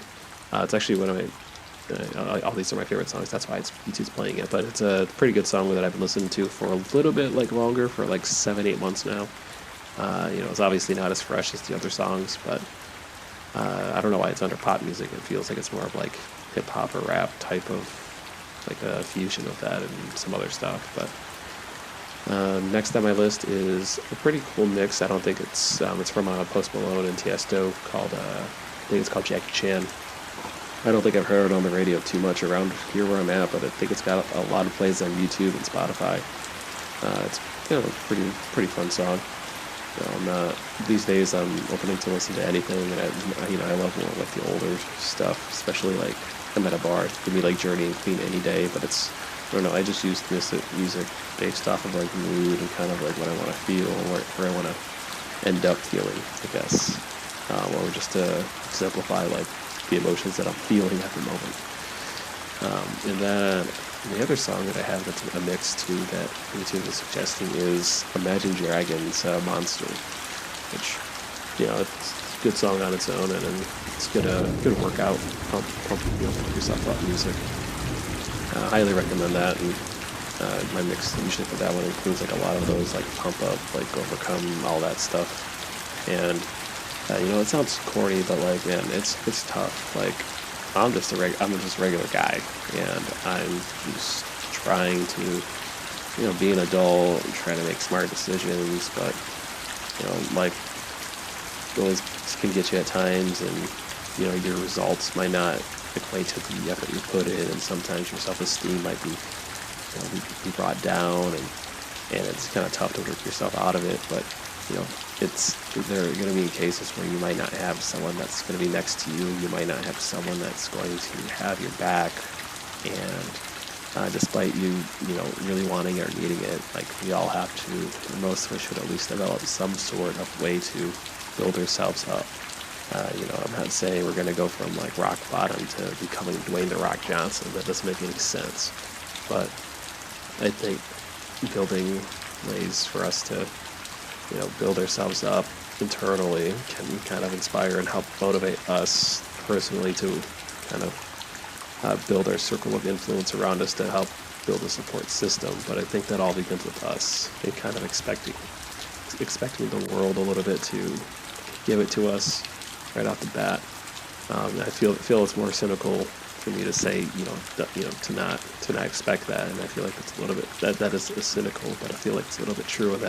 It's actually one of my, all these are my favorite songs, that's why YouTube's playing it, but it's a pretty good song that I've been listening to for a little bit longer, for 7-8 months now. It's obviously not as fresh as the other songs, but I don't know why it's under pop music. It feels like it's more of like hip-hop or rap type of, like a fusion of that and some other stuff, but Next on my list is a pretty cool mix. I don't think it's from Post Malone and Tiesto called I think it's called Jackie Chan. I don't think I've heard it on the radio too much around here where I'm at, but I think it's got a lot of plays on YouTube and Spotify. It's a pretty fun song. These days I'm opening to listen to anything, and I love more like the older stuff, especially like I'm at a bar. It could be like Journey and Queen any day, but I don't know, I just use music based off of like mood and kind of like what I want to feel or where I want to end up feeling, I guess, or just to exemplify like the emotions that I'm feeling at the moment. And then the other song that I have that's a mix too that YouTube is suggesting is Imagine Dragons' Monster, which, it's a good song on its own, and it's good workout, pump yourself up music. Highly recommend that, and my mix usually for that one includes like a lot of those like pump up, like overcome, all that stuff. And it sounds corny, but like, man, it's tough. Like, I'm just a regular guy, and I'm just trying to, be an adult and try to make smart decisions, but, life always can get you at times, and, your results might not equate to the effort you put in, and sometimes your self-esteem might be, be brought down, and it's kind of tough to work yourself out of it, but, there are going to be cases where you might not have someone that's going to be next to you. You might not have someone that's going to have your back. And despite you, really wanting it or needing it, like we all have to, or most of us should at least develop some sort of way to build ourselves up. I'm not saying we're going to go from like rock bottom to becoming Dwayne "The Rock" Johnson. That doesn't make any sense. But I think building ways for us to build ourselves up internally can kind of inspire and help motivate us personally to kind of build our circle of influence around us to help build a support system. But I think that all begins with us and kind of expecting the world a little bit to give it to us right off the bat. I feel it's more cynical for me to say, to not expect that, and I feel like it's a little bit that is cynical, but I feel like it's a little bit true in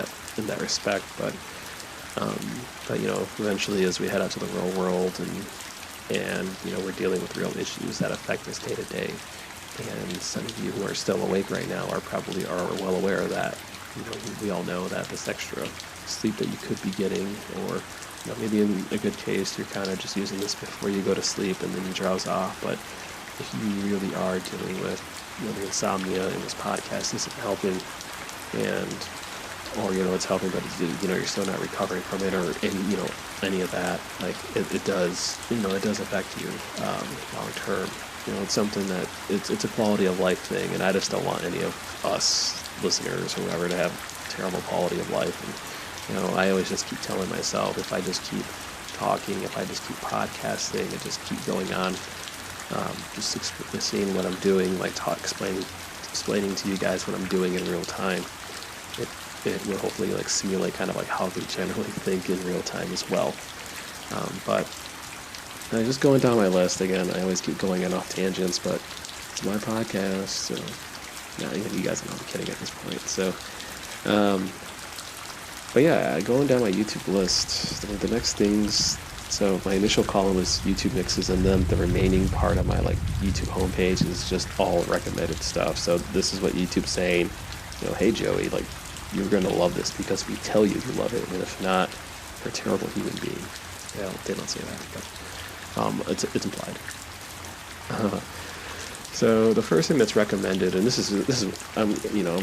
that respect. But eventually, as we head out to the real world, and we're dealing with real issues that affect us day to day, and some of you who are still awake right now are well aware of that. We all know that this extra sleep that you could be getting, or maybe in a good case, you're kind of just using this before you go to sleep and then you drowse off. But if you really are dealing with the insomnia, and this podcast isn't helping, or it's helping, but you're still not recovering from it, or any of that, like it does affect you long term. It's something that it's a quality of life thing, and I just don't want any of us listeners or whoever to have terrible quality of life. And I always just keep telling myself, if I just keep talking, if I just keep podcasting and just keep going on, just seeing what I'm doing, like explaining to you guys what I'm doing in real time, it will hopefully like simulate kind of like how we generally think in real time as well. But just going down my list again, I always keep going in off tangents, but it's my podcast, so you guys know I'm kidding at this point. So, but yeah, going down my YouTube list, the next things. So my initial column was YouTube mixes, and then the remaining part of my like YouTube homepage is just all recommended stuff. So this is what YouTube's saying, hey Joey, like you're gonna love this because we tell you love it, and if not, you're a terrible human being. They don't say that, but it's implied. So the first thing that's recommended, and this is I'm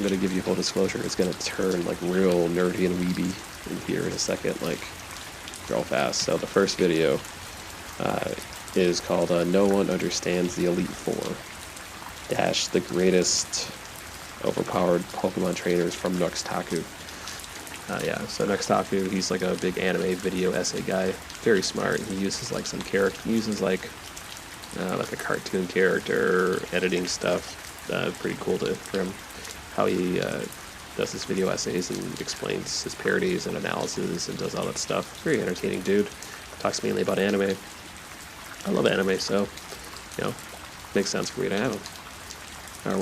gonna give you full disclosure, it's gonna turn like real nerdy and weeby in here in a second, like real fast. So the first video is called No One Understands the Elite Four - the greatest overpowered Pokemon trainers from Nuxtaku. So Nuxtaku, he's like a big anime video essay guy, very smart. He uses like like a cartoon character, editing stuff. Pretty cool for him how he does his video essays and explains his parodies and analysis and does all that stuff. Very entertaining dude. Talks mainly about anime. I love anime, so makes sense for me to have him. Or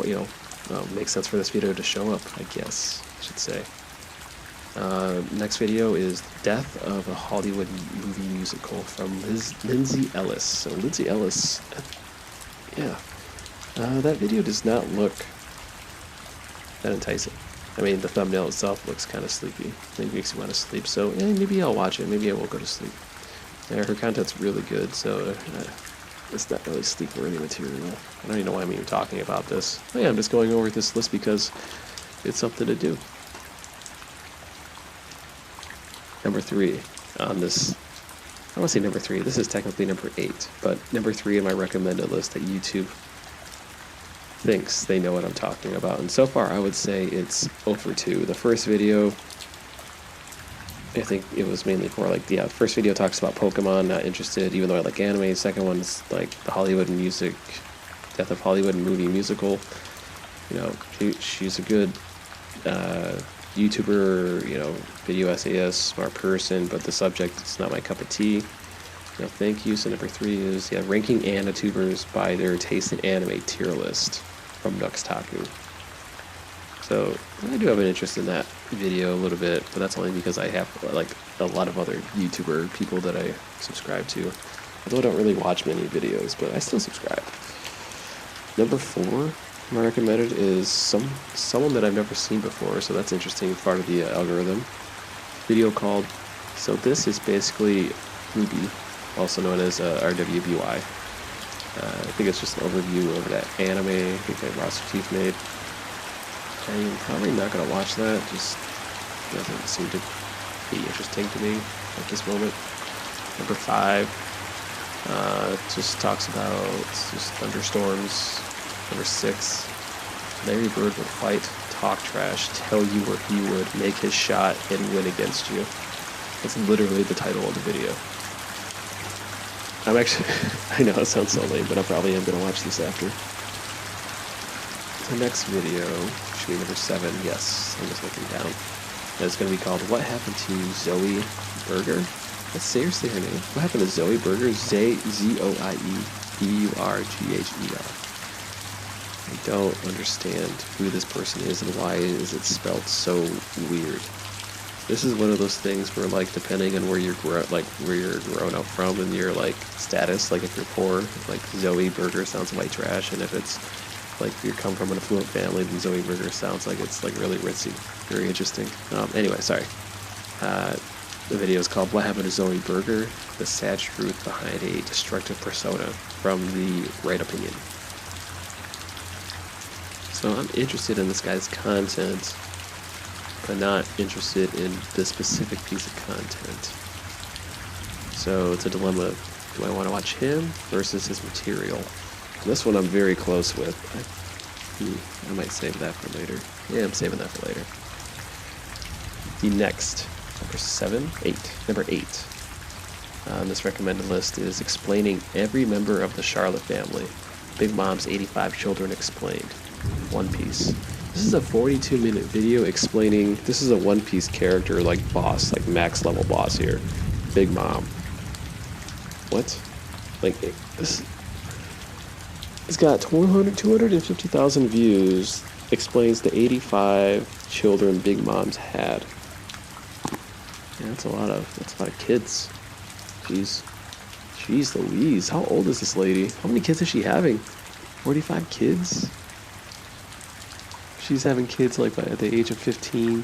makes sense for this video to show up, I guess, I should say. Next video is Death of a Hollywood Movie Musical from Lindsay Ellis. So Lindsay Ellis, yeah, that video does not look that enticing. I mean, the thumbnail itself looks kind of sleepy. Maybe makes you want to sleep. So maybe I'll watch it. Maybe I won't go to sleep. Yeah, her content's really good, so it's not really sleep-worthy material. I don't even know why I'm even talking about this. Oh yeah, I'm just going over this list because it's something to do. Number 3 on this, I want to say number 3, this is technically number 8, but number 3 in my recommended list that YouTube thinks they know what I'm talking about. And so far I would say it's 0 for 2. The first video, I think it was mainly for like, yeah, the first video talks about Pokemon, not interested, even though I like anime. Second one's like the Hollywood music, Death of Hollywood movie musical. You know, she's a good YouTuber, you know, video essayist, smart person, but the subject is not my cup of tea. You know, thank you. So number 3 is, yeah, ranking Anitubers by their taste in anime tier list from Nuxtaku. So I do have an interest in that video a little bit, but that's only because I have like a lot of other YouTuber people that I subscribe to. Although I don't really watch many videos, but I still subscribe. Number 4 my recommended is someone that I've never seen before, so that's interesting, part of the algorithm. Video called, so this is basically Ruby, also known as RWBY. I think it's just an overview of that anime I think that Roster Teeth made. I'm probably not going to watch that, just doesn't seem to be interesting to me at this moment. Number 5, just talks about just thunderstorms. Number 6, Larry Bird would fight, talk trash, tell you where he would make his shot and win against you. That's literally the title of the video. I'm actually, I know it sounds so lame, but I probably am going to watch this after. The next video should be number 7, yes, I'm just looking down. And it's going to be called What Happened to Zoe Burger? That's seriously her name. What happened to Zoe Burger? Z-O-I-E-B-U-R-G-H-E-R. I don't understand who this person is and why is it spelled so weird. This is one of those things where, like, depending on where you're grown up from and your like status, like if you're poor, like Zoe Burger sounds white trash, and if it's like you come from an affluent family, then Zoe Burger sounds like it's like really ritzy. Very interesting. Anyway, sorry. The video is called What Happened to Zoe Burger? The Sad Truth Behind a Destructive Persona from the Right Opinion. So I'm interested in this guy's content, but not interested in this specific piece of content. So it's a dilemma. Do I want to watch him versus his material? This one I'm very close with. I might save that for later. Yeah, I'm saving that for later. The next, number 8 on this recommended list is Explaining Every Member of the Charlotte Family. Big Mom's 85 Children Explained. One Piece. This is a 42-minute video explaining, this is a One Piece character, like boss, like max level boss here. Big Mom. What? Like, this... It's got 250,000 views, explains the 85 children Big Mom's had. Yeah, that's a lot of kids. Jeez Louise, how old is this lady? How many kids is she having? 45 kids? She's having kids like at the age of 15.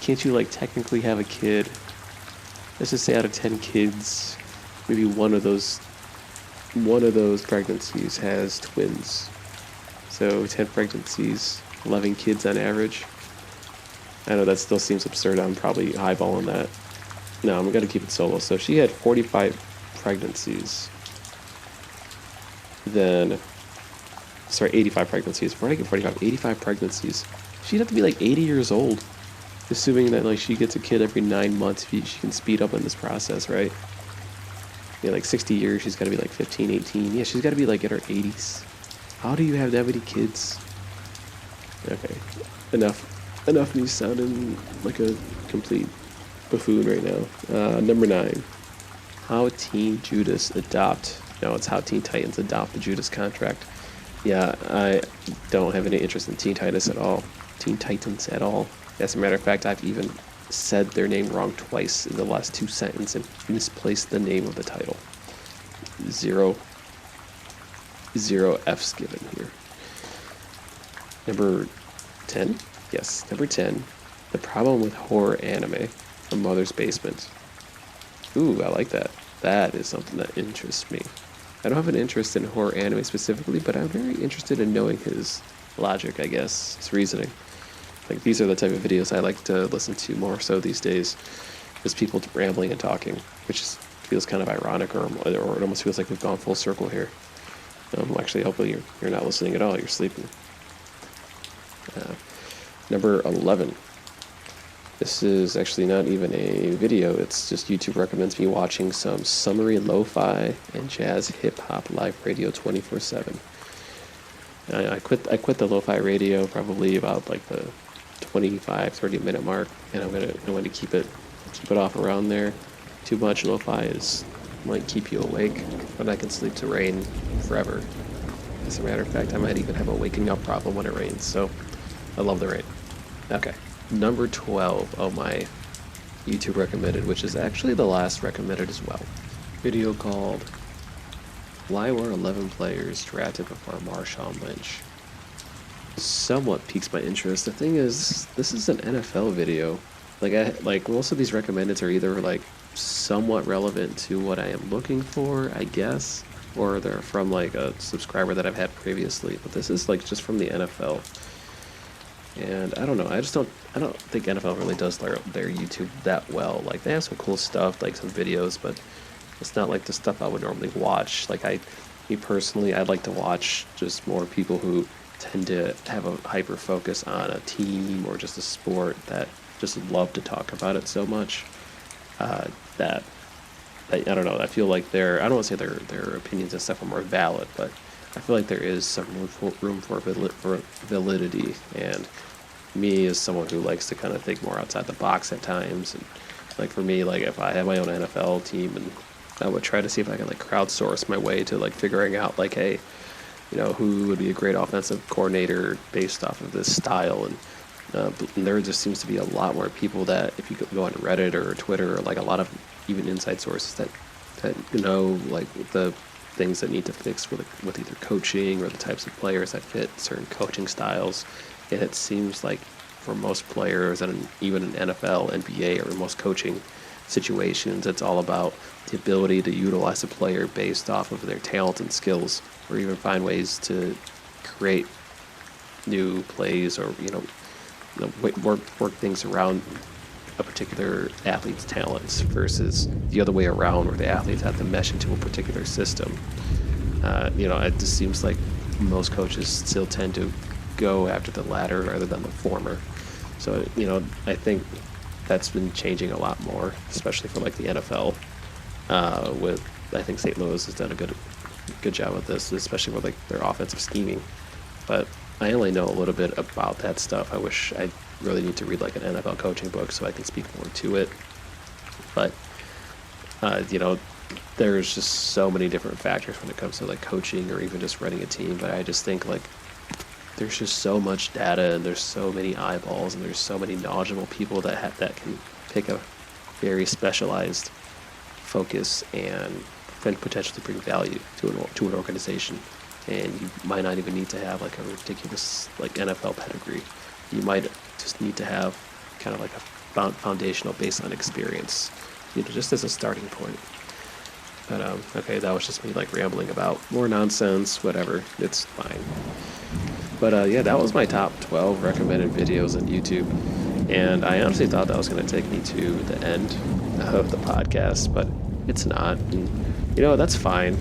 Can't you like technically have a kid? Let's just say out of 10 kids, maybe one of those pregnancies has twins. So 10 pregnancies, 11 kids on average. I know that still seems absurd. I'm probably eyeballing that. No, I'm going to keep it solo. So she had 45 pregnancies. Then, sorry, 85 pregnancies. Before I get 45, 85 pregnancies. She'd have to be like 80 years old. Assuming that like she gets a kid every 9 months, she can speed up in this process, right? Yeah, like 60 years, she's got to be like 15, 18. Yeah, she's got to be like in her 80s. How do you have that many kids? Okay, enough me sounding like a complete buffoon right now. Number 9. How Teen Judas Adopt. No, it's How Teen Titans Adopt the Judas Contract. Yeah, I don't have any interest in Teen Titans at all. Teen Titans at all. As a matter of fact, I've even said their name wrong twice in the last 2 sentences and misplaced the name of the title. Zero F's given here. Number 10? Yes, number 10. The problem with horror anime, A Mother's Basement. Ooh, I like that. That is something that interests me. I don't have an interest in horror anime specifically, but I'm very interested in knowing his logic, I guess, his reasoning. Like, these are the type of videos I like to listen to more so these days, is people rambling and talking, which feels kind of ironic, or it almost feels like we've gone full circle here. Actually, hopefully you're not listening at all, you're sleeping. Number 11. This is actually not even a video, it's just YouTube recommends me watching some summery lo-fi and jazz hip-hop live radio 24/7. I quit the lo-fi radio probably about like the 25-30 minute mark, and I'm going to keep it off around there. Too much lo-fi might keep you awake, but I can sleep to rain forever. As a matter of fact, I might even have a waking up problem when it rains, so I love the rain. Okay, number 12 of my YouTube recommended, which is actually the last recommended as well. Video called Why Were 11 Players Drafted Before Marshawn Lynch? Somewhat piques my interest. The thing is, this is an NFL video. Like most of these recommendeds are either like somewhat relevant to what I am looking for, I guess, or they're from like a subscriber that I've had previously. But this is like just from the NFL. And I don't know, I don't think NFL really does their YouTube that well. Like, they have some cool stuff, like some videos, but it's not like the stuff I would normally watch. Like, me personally, I'd like to watch just more people who tend to have a hyper focus on a team or just a sport that just love to talk about it so much. That I don't know, I feel like I don't want to say their opinions and stuff are more valid, but I feel like there is some room for validity, and me as someone who likes to kind of think more outside the box at times, and like for me, like if I had my own NFL team, and I would try to see if I could like crowdsource my way to like figuring out like, hey, who would be a great offensive coordinator based off of this style, and there just seems to be a lot more people that if you go on Reddit or Twitter, or like a lot of even inside sources that like the things that need to fix with either coaching or the types of players that fit certain coaching styles. And it seems like for most players, and even in NFL, NBA, or most coaching situations, it's all about the ability to utilize a player based off of their talent and skills, or even find ways to create new plays, or work things around a particular athlete's talents, versus the other way around, where the athletes have to mesh into a particular system. It just seems like most coaches still tend to go after the latter rather than the former. So, I think that's been changing a lot more, especially for like the NFL. I think St. Louis has done a good job with this, especially with like their offensive scheming. But I only know a little bit about that stuff. I wish I really need to read like an NFL coaching book so I can speak more to it. But there's just so many different factors when it comes to like coaching or even just running a team. But I just think like there's just so much data, and there's so many eyeballs, and there's so many knowledgeable people that can pick a very specialized focus and potentially bring value to an organization. And you might not even need to have like a ridiculous like NFL pedigree. You might just need to have kind of like a foundational baseline experience, just as a starting point. But okay, that was just me like rambling about more nonsense, whatever, it's fine. But yeah, that was my top 12 recommended videos on YouTube, and I honestly thought that was going to take me to the end of the podcast, but it's not, and that's fine.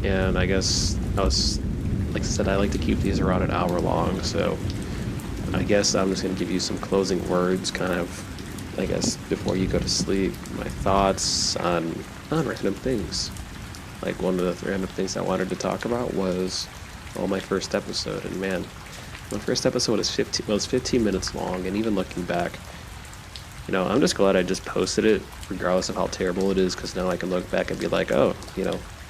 And I guess like I said, I like to keep these around an hour long, so I guess I'm just going to give you some closing words, kind of, I guess, before you go to sleep, my thoughts on random things. Like, one of the random things I wanted to talk about was, my first episode, and man, my first episode was 15 minutes long, and even looking back, I'm just glad I just posted it, regardless of how terrible it is, because now I can look back and be like, oh,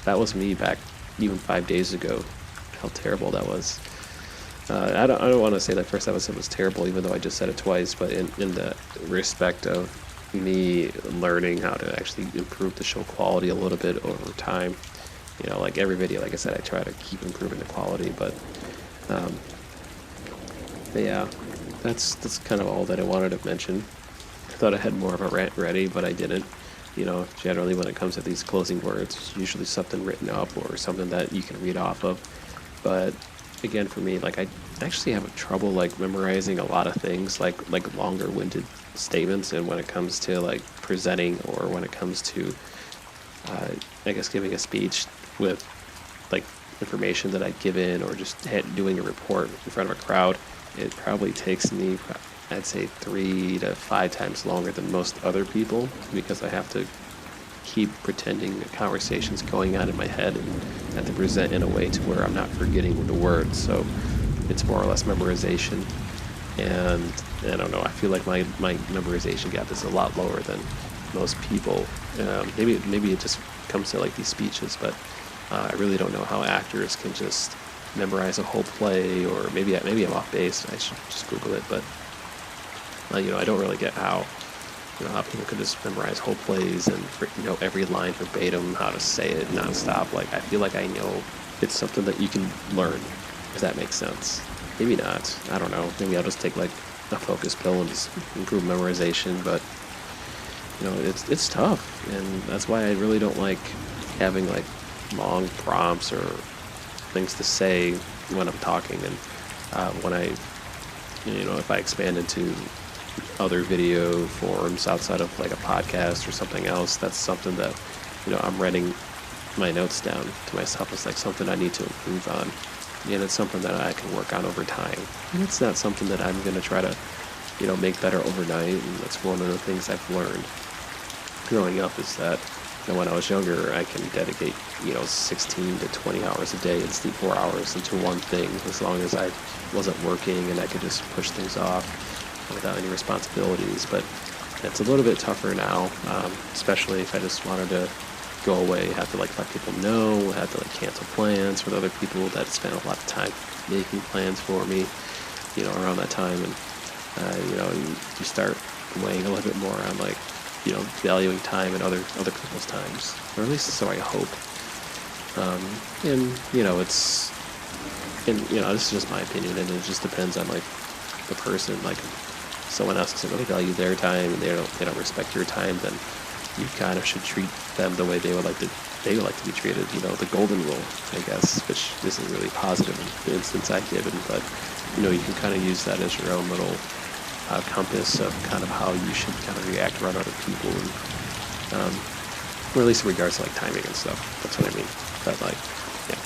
that was me back even 5 days ago, how terrible that was. I don't want to say that first episode was terrible, even though I just said it twice, but in the respect of me learning how to actually improve the show quality a little bit over time. You know, like every video, like I said, I try to keep improving the quality, but yeah, that's kind of all that I wanted to mention. I thought I had more of a rant ready, but I didn't. You know, generally when it comes to these closing words, it's usually something written up or something that you can read off of. But again, for me, like I actually have trouble like memorizing a lot of things, like longer-winded statements, and when it comes to like presenting or when it comes to I guess giving a speech with like information that I'd given or just doing a report in front of a crowd, it probably takes me, I'd say 3 to 5 times longer than most other people, because I have to keep pretending a conversation's going on in my head and have to present in a way to where I'm not forgetting the words. So it's more or less memorization. And I don't know, I feel like my memorization gap is a lot lower than most people. Maybe it just comes to like these speeches, but I really don't know how actors can just memorize a whole play, or maybe I'm off base. I should just Google it, but you know, I don't really get how people could just memorize whole plays and know every line verbatim, how to say it nonstop. Like I feel like I know it's something that you can learn, if that makes sense. Maybe not. I don't know. Maybe I'll just take like a focus pill and just improve memorization. But you know, it's tough, and that's why I really don't like having like long prompts or things to say when I'm talking. And when I, if I expand into other video forms outside of like a podcast or something else, that's something that, I'm writing my notes down to myself as like something I need to improve on. And it's something that I can work on over time. And it's not something that I'm going to try to, make better overnight. And that's one of the things I've learned growing up, is that when I was younger, I can dedicate, 16 to 20 hours a day and sleep 4 hours into one thing, as long as I wasn't working and I could just push things off without any responsibilities. But it's a little bit tougher now, especially if I just wanted to go away, have to like let people know, have to like cancel plans with other people that spent a lot of time making plans for me, around that time. And you start weighing a little bit more on like, valuing time and other people's times, or at least so I hope. This is just my opinion, and it just depends on like the person. Like if someone else doesn't really value their time and they don't respect your time, then you kind of should treat them the way they would like to be treated. The golden rule, I guess, which isn't really positive in the instance I've given, but you can kind of use that as your own little compass of kind of how you should kind of react around other people, and or at least in regards to like timing and stuff. That's what I mean. But like, yeah,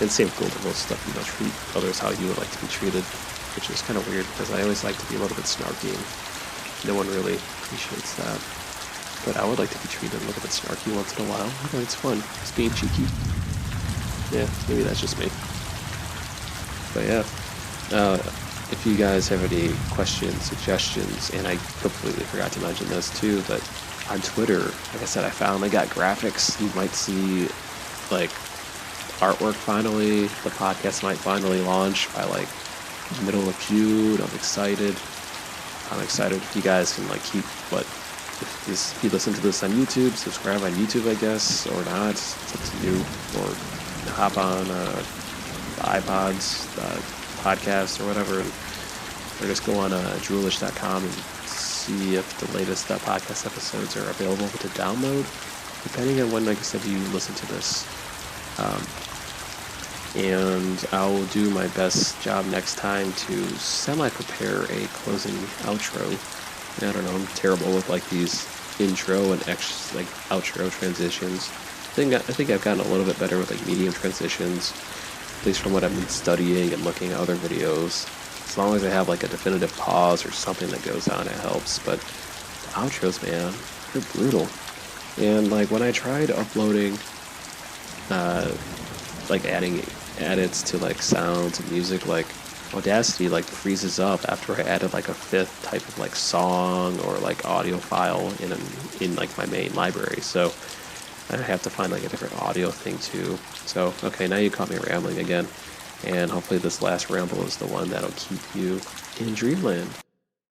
and same with golden rule stuff. Treat others how you would like to be treated, which is kind of weird because I always like to be a little bit snarky, and no one really appreciates that. But I would like to be treated a little bit snarky once in a while. It's fun. It's being cheeky. Yeah, maybe that's just me. But yeah, if you guys have any questions, suggestions, and I completely forgot to mention this too, but on Twitter, like I said, I finally got graphics. You might see like artwork finally. The podcast might finally launch by like middle of June. I'm excited if you guys can like keep if you listen to this on YouTube, subscribe on YouTube, I guess, or not. It's up to you. Or hop on the iPods, podcasts, or whatever, or just go on Droolish.com and see if the latest podcast episodes are available to download, depending on when, like I said, you listen to this. And I'll do my best job next time to semi-prepare a closing outro. I don't know, I'm terrible with like these intro and outro transitions. I think I've gotten a little bit better with like medium transitions, at least from what I've been studying and looking at other videos. As long as I have like a definitive pause or something that goes on, it helps. But the outros, man, they're brutal. And like when I tried uploading, like adding edits to like sounds and music, like Audacity like freezes up after I added like a fifth type of like song or like audio file in like my main library. So I have to find like a different audio thing too. So okay, now you caught me rambling again. And hopefully this last ramble is the one that'll keep you in dreamland.